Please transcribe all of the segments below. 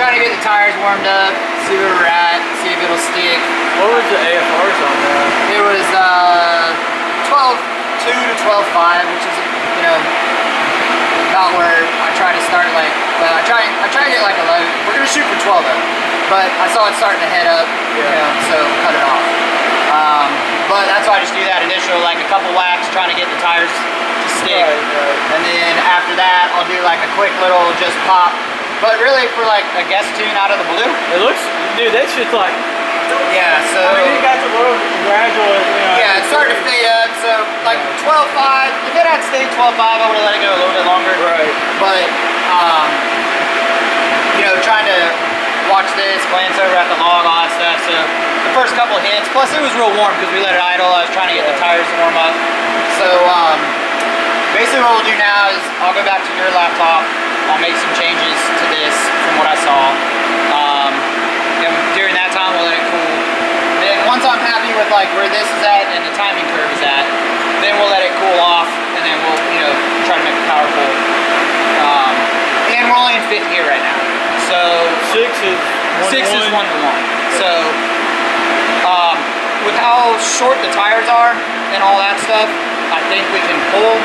trying to get the tires warmed up, see where we're at, see if it'll stick. What was the AFRs on that? It was 12.2 to 12.5, which is, you know, about where I try to start. Like, well, I try to get like 11. We're gonna shoot for 12 though, but I saw it starting to head up, you know, so cut it off. But that's why I just do that initial, like a couple whacks, trying to get the tires to stick, and then after that, I'll do like a quick little just pop. But really, for like a guest tune out of the blue, it looks, dude, that shit's like. Yeah, so I mean, you got the little gradual, you know. Yeah, it's starting to fade up. So like 12.5. If it had stayed 12.5, I would have let it go a little bit longer. Right. But you know, trying to watch this, glance over at the log, all that stuff. So the first couple of hits, plus it was real warm because we let it idle. I was trying to get the tires to warm up. So basically what we'll do now is I'll go back to your laptop. I'll make some changes to this from what I saw. And during that time, we'll let it cool. Then once I'm happy with like where this is at and the timing curve is at, then we'll let it cool off, and then we'll, you know, try to make a power pull. And we're only in 5th gear right now. So 6 is 1 to 1. So with how short the tires are and all that stuff, I think we can pull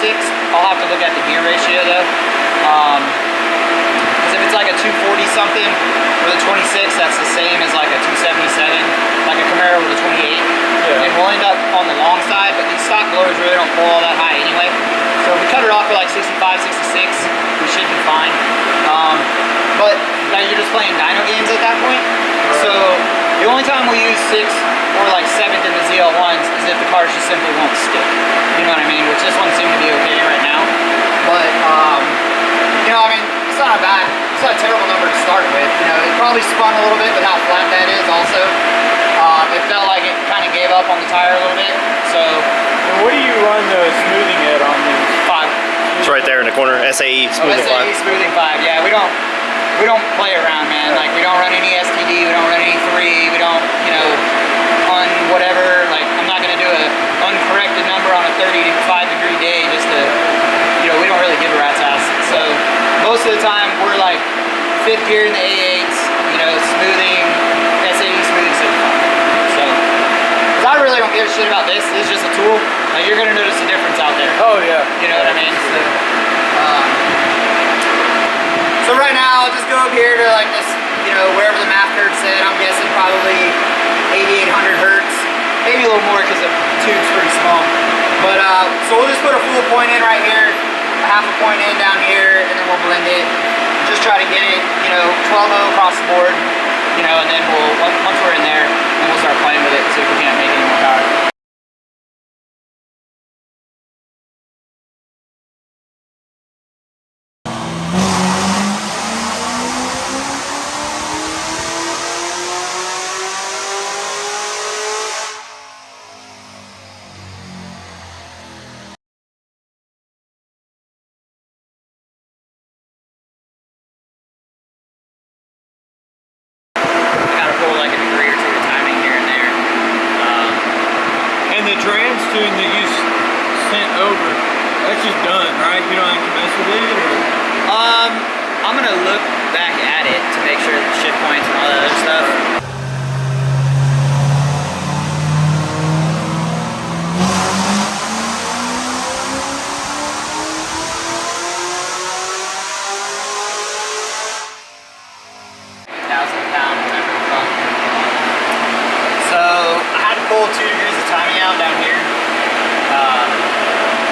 6. I'll have to look at the gear ratio though. Because if it's like a 240 something with a 26, that's the same as like a 277, like a Camaro with a 28. Yeah. And we'll end up on the long side, but these stock blowers really don't pull all that high anyway. So if we cut it off for like 65, 66, we should be fine. But you're just playing dyno games at that point. Right. So the only time we use 6 or like 7th in the ZL1s is if the cars just simply won't stick. You know what I mean? Which this one seemed to be okay right now. But, you know, I mean, it's not a terrible number to start with. You know, it probably spun a little bit with how flat that is also. It felt like it kind of gave up on the tire a little bit. So. And what do you run the smoothing at on these? 5. It's right there in the corner. SAE smoothing 5. SAE smoothing 5. Yeah, we don't play around, man. Like, we don't run any STD, we don't run any 3, we don't, you know, on whatever. Like, I'm not gonna do a uncorrected number on a 35-degree day just to, you know, we don't really give a rat's ass. So most of the time we're like 5th gear in the A8s, you know, smoothing, SAE smoothing 75. So, cause I really don't give a shit about this. This is just a tool. Like, you're gonna notice a difference out there. Oh yeah. You know what I mean? So right now I'll just go up here to like this, you know, wherever the math curve said. I'm guessing probably 8,800 hertz, maybe a little more because the tube's pretty small. But so we'll just put a full point in right here, a half a point in down here, and then we'll blend it. Just try to get it, you know, 12-0 across the board, you know, and then once we're in there, then we'll start playing with it and see if we can't make any more power. Trans tune that you sent over, that's just done, right? You don't have to mess with it, or? I'm gonna look back at it to make sure the shift points and all that other stuff. So I had to pull 2 degrees of timing out down here.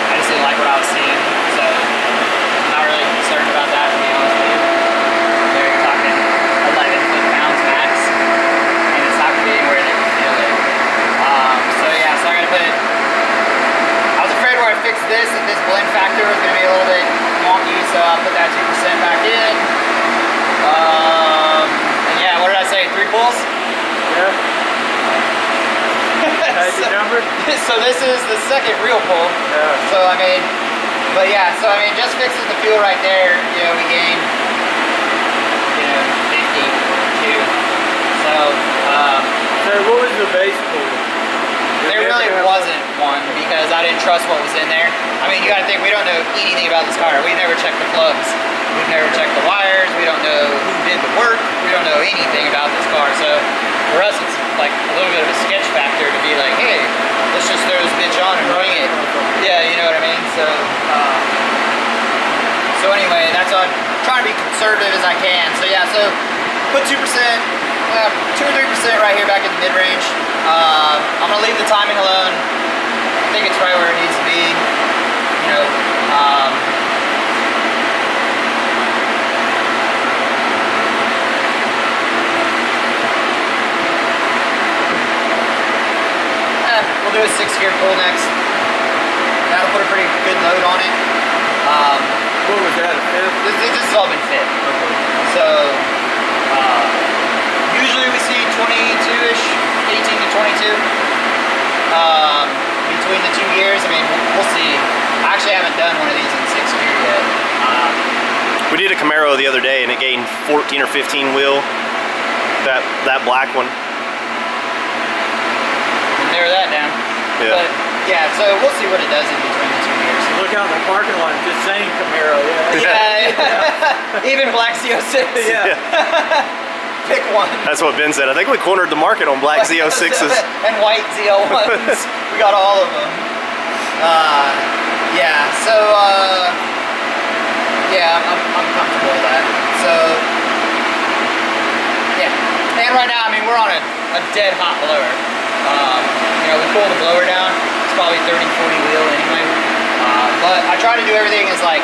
I just didn't like what I was seeing, so I'm not really concerned about that, to be honest with you. There you're talking 11 foot-pounds max, and it's not going to be anywhere that you feel it. So yeah, so I got to put it. I was afraid where I fixed this that this blend factor was going to be a little bit wonky, so I put that 2% back in. And yeah, what did I say? 3 pulls? Yeah. So this is the second real pull. Yeah. So I mean, but yeah, so I mean, just fixes the fuel right there. You know, we gained, you know, 52. So, so what was the base pull? There really wasn't one because I didn't trust what was in there. I mean, you got to think we don't know anything about this car. We never checked the plugs. We've never checked the wires. We don't know who did the work. We don't know anything about this car. So for us, it's like a little bit of a sketch factor to be like, hey, let's just throw this bitch on and bring it. Yeah, you know what I mean? So anyway, that's what I'm trying to be conservative as I can. So yeah, so put 2%, 2 or 3% right here back in the mid-range. I'm gonna leave the timing alone. I think it's right where it needs to be. You know, we'll do a 6-gear pull next. That'll put a pretty good load on it. What was that, a fifth? This has all been fit. Okay. So usually we see 22-ish, 18 to 22 between the 2 gears. I mean, we'll see. I actually haven't done one of these in 6 gear yet. We did a Camaro the other day and it gained 14 or 15 wheel. That black one. Narrow that down. Yeah. But yeah, so we'll see what it does in between the 2 gears. Look out in the parking lot, just saying Camaro. Yeah. Even black Z06. Yeah. Pick one. That's what Ben said. I think we cornered the market on black Z06s. And white ZL1s. We got all of them. Yeah, so yeah, I'm comfortable with that. So yeah, and right now, I mean, we're on a dead hot blower. You know, we pull the blower down, it's probably 30, 40 wheel anyway. But I try to do everything as like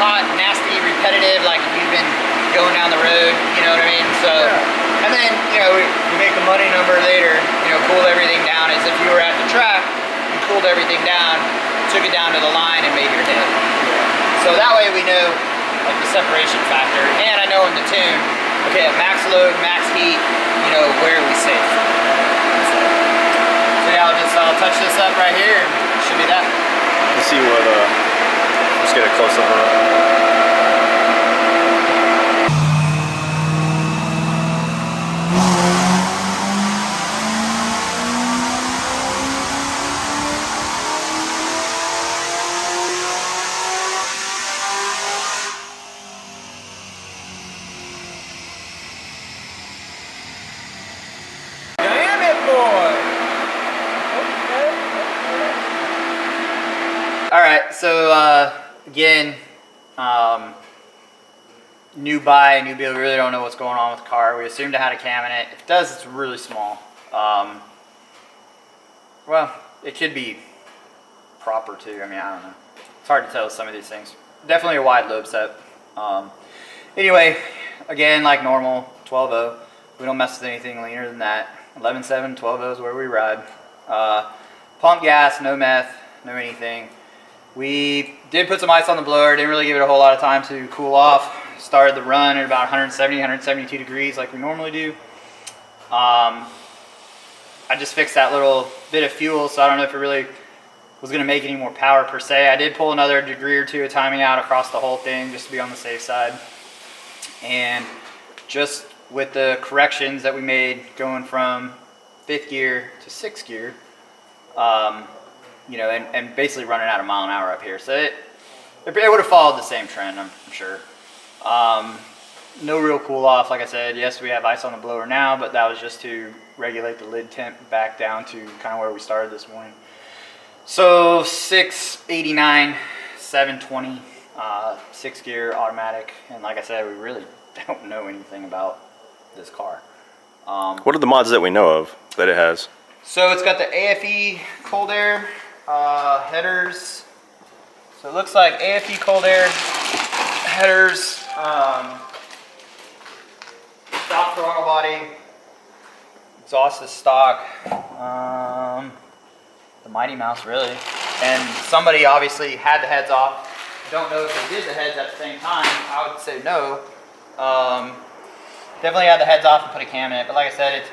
hot, nasty, repetitive, like you've been going down the road, you know what I mean? So, and then, you know, we make a money number later, you know, cooled everything down as if you were at the track, you cooled everything down, took it down to the line and made your hit. So that way we know like the separation factor, and I know in the tune, okay, at max load, max heat, you know, where are we safe? So yeah, I'll touch this up right here and it should be that. Let's see what, let's get a close up on it. Alright, so again, new buy, new build, we really don't know what's going on with the car. We assumed it had a cam in it. If it does, it's really small. Well, it could be proper too. I mean, I don't know. It's hard to tell with some of these things. Definitely a wide lobe set. Anyway, again, like normal, 12.0. We don't mess with anything leaner than that. 11.7, 12.0 is where we ride. Pump gas, no meth, no anything. We did put some ice on the blower, didn't really give it a whole lot of time to cool off. Started the run at about 170, 172 degrees like we normally do. I just fixed that little bit of fuel, so I don't know if it really was going to make any more power per se. I did pull another degree or two of timing out across the whole thing just to be on the safe side. And just with the corrections that we made going from 5th gear to 6th gear, you know, and basically running at a mile an hour up here. So it would have followed the same trend, I'm sure. No real cool off, like I said. Yes, we have ice on the blower now, but that was just to regulate the lid temp back down to kind of where we started this morning. So 689, 720, 6th gear automatic. And like I said, we really don't know anything about this car. What are the mods that we know of that it has? So it's got the AFE cold air headers. So it looks like AFE cold air headers, stock throttle body, exhaust is stock, the Mighty Mouse really, and somebody obviously had the heads off. Don't know if they did the heads at the same time. I would say no. Definitely had the heads off and put a cam in it, but like I said,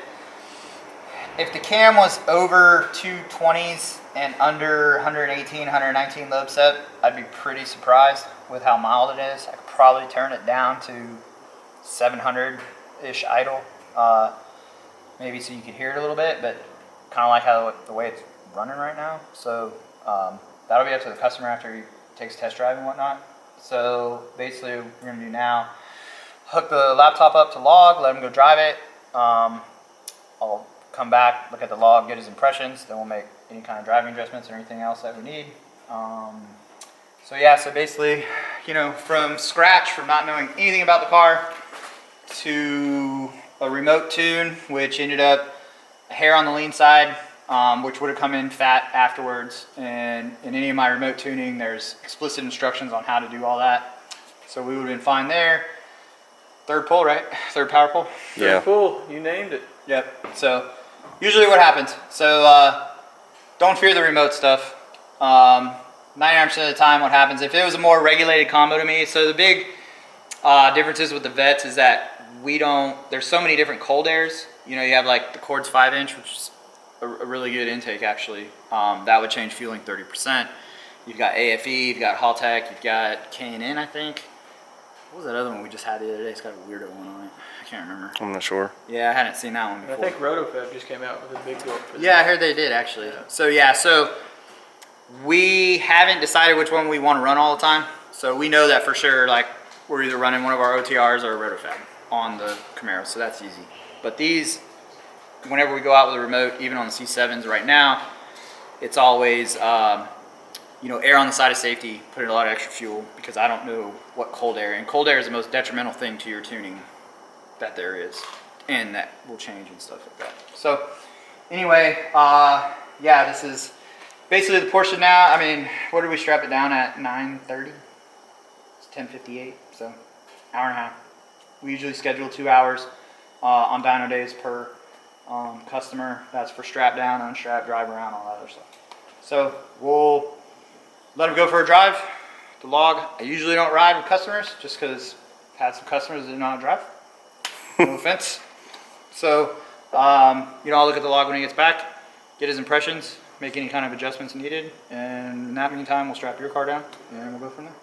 if the cam was over 220s and under 118, 119 lobe set, I'd be pretty surprised with how mild it is. I could probably turn it down to 700-ish idle, maybe so you could hear it a little bit, but kind of like how the way it's running right now. So that'll be up to the customer after he takes a test drive and whatnot. So basically what we're gonna do now, hook the laptop up to log, let him go drive it. I'll come back, look at the log, get his impressions, then we'll make any kind of driving adjustments or anything else that we need. So yeah, so basically, you know, from scratch, from not knowing anything about the car to a remote tune, which ended up a hair on the lean side, which would have come in fat afterwards. And in any of my remote tuning, there's explicit instructions on how to do all that. So we would have been fine there. Third pull, right? Third power pull? Yeah. Cool, you named it. Yep. So usually what happens, so don't fear the remote stuff. 99% of the time what happens, if it was a more regulated combo to me, so the big differences with the vets is that there's so many different cold airs. You know, you have like the Cord's 5-inch, which is a really good intake actually. That would change fueling 30%. You've got AFE, you've got Haltech, you've got K&N, I think. What was that other one we just had the other day? It's got a weirdo one on it. I can't remember. I'm not sure. Yeah, I hadn't seen that one I before. think RotoFab just came out with a big door for Yeah, I heard they did actually. So yeah, so we haven't decided which one we want to run all the time. So we know that for sure, like we're either running one of our OTRs or a RotoFab on the Camaro, so that's easy. But these, whenever we go out with a remote, even on the C7s right now, it's always, you know, air on the side of safety, put in a lot of extra fuel because I don't know what cold air, and cold air is the most detrimental thing to your tuning that there is, and that will change and stuff like that. So anyway, yeah, this is basically the portion now. I mean, what did we strap it down at? 9:30? It's 10:58, so hour and a half. We usually schedule 2 hours on dyno days per customer. That's for strap down, unstrap, drive around, all that other stuff. So we'll let him go for a drive. The log, I usually don't ride with customers just because I've had some customers that didn't know how to drive. No offense. So, you know, I'll look at the log when he gets back, get his impressions, make any kind of adjustments needed, and in that meantime, we'll strap your car down and we'll go from there.